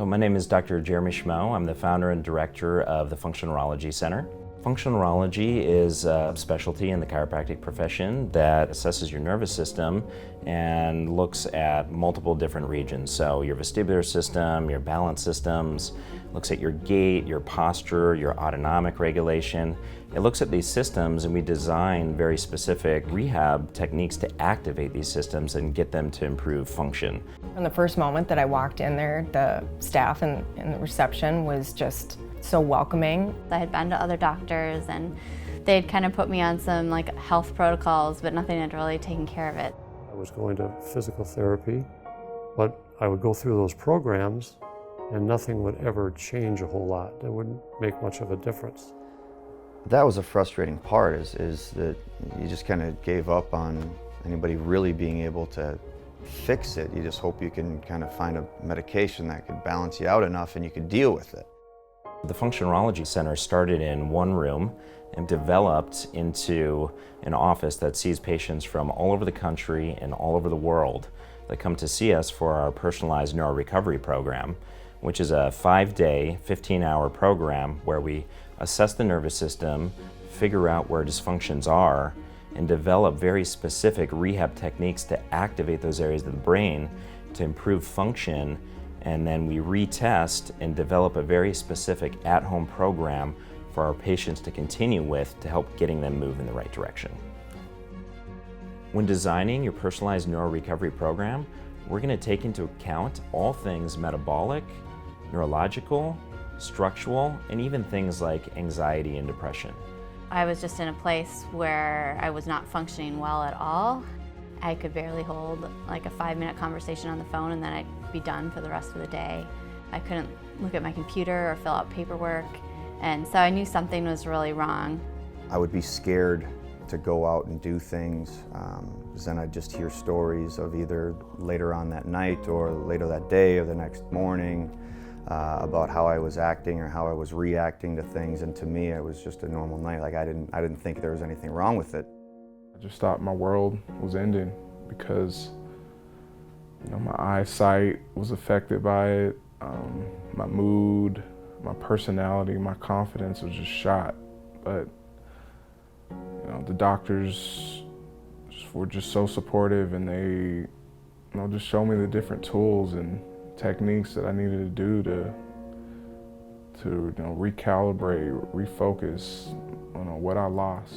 Well, my name is Dr. Jeremy Schmo. I'm the founder and director of the Functional Neurology Center. Functional neurology is a specialty in the chiropractic profession that assesses your nervous system and looks at multiple different regions. So your vestibular system, your balance systems, looks at your gait, your posture, your autonomic regulation. It looks at these systems, and we design very specific rehab techniques to activate these systems and get them to improve function. From the first moment that I walked in there, the staff in the reception was just so welcoming. I had been to other doctors and they'd kind of put me on some health protocols, but nothing had really taken care of it. I was going to physical therapy, but I would go through those programs and nothing would ever change a whole lot. It wouldn't make much of a difference. That was a frustrating part, is that you just kind of gave up on anybody really being able to fix it. You just hope you can kind of find a medication that could balance you out enough and you could deal with it. The Functional Neurology Center started in one room and developed into an office that sees patients from all over the country and all over the world that come to see us for our personalized neuro recovery program, which is a 5-day, 15-hour program where we assess the nervous system, figure out where dysfunctions are, and develop very specific rehab techniques to activate those areas of the brain to improve function. And then we retest and develop a very specific at-home program for our patients to continue with to help getting them move in the right direction. When designing your personalized neuro recovery program, we're going to take into account all things metabolic, neurological, structural, and even things like anxiety and depression. I was just in a place where I was not functioning well at all. I could barely hold a 5-minute conversation on the phone and then I'd be done for the rest of the day. I couldn't look at my computer or fill out paperwork, and so I knew something was really wrong. I would be scared to go out and do things, because then I'd just hear stories of either later on that night or later that day or the next morning about how I was acting or how I was reacting to things, and to me it was just a normal night. I didn't think there was anything wrong with it. I just thought my world was ending because my eyesight was affected by it, my mood, my personality, my confidence was just shot. But the doctors were just so supportive, and they just showed me the different tools and techniques that I needed to do to recalibrate, refocus on what I lost.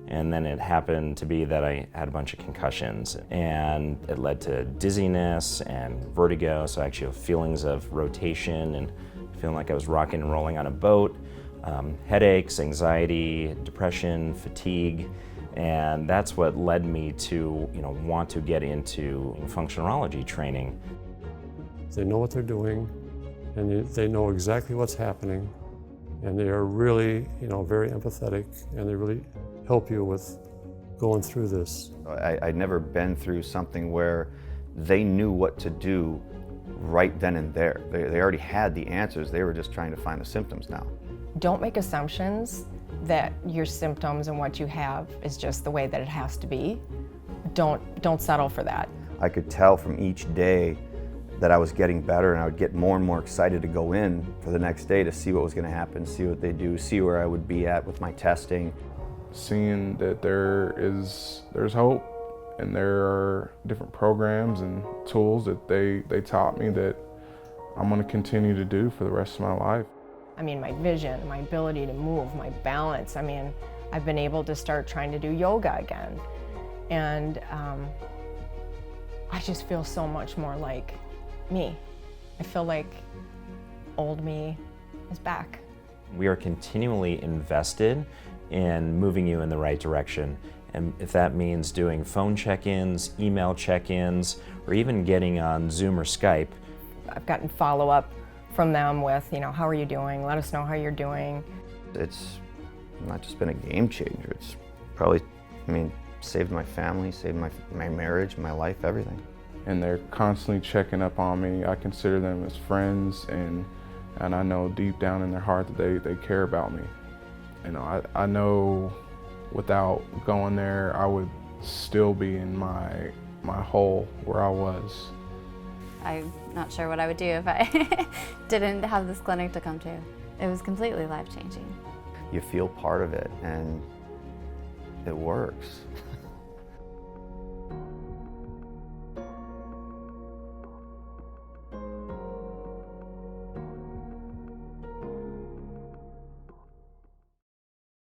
And then it happened to be that I had a bunch of concussions, and it led to dizziness and vertigo, so actually feelings of rotation and feeling like I was rocking and rolling on a boat, headaches, anxiety, depression, fatigue, and that's what led me to want to get into functional neurology training. They know what they're doing, and they know exactly what's happening, and they are really very empathetic, and they really help you with going through this. I'd never been through something where they knew what to do right then and there. They already had the answers. They were just trying to find the symptoms now. Don't make assumptions that your symptoms and what you have is just the way that it has to be. Don't settle for that. I could tell from each day that I was getting better, and I would get more and more excited to go in for the next day to see what was going to happen, see what they do, see where I would be at with my testing. Seeing that there's hope, and there are different programs and tools that they taught me that I'm going to continue to do for the rest of my life. My vision, my ability to move, my balance. I've been able to start trying to do yoga again. And I just feel so much more like me. I feel like old me is back. We are continually invested in moving you in the right direction. And if that means doing phone check-ins, email check-ins, or even getting on Zoom or Skype. I've gotten follow-up from them with, how are you doing? Let us know how you're doing. It's not just been a game changer. It's probably, saved my family, saved my marriage, my life, everything. And they're constantly checking up on me. I consider them as friends, and I know deep down in their heart that they care about me. I know without going there, I would still be in my hole where I was. I'm not sure what I would do if I didn't have this clinic to come to. It was completely life-changing. You feel part of it, and it works.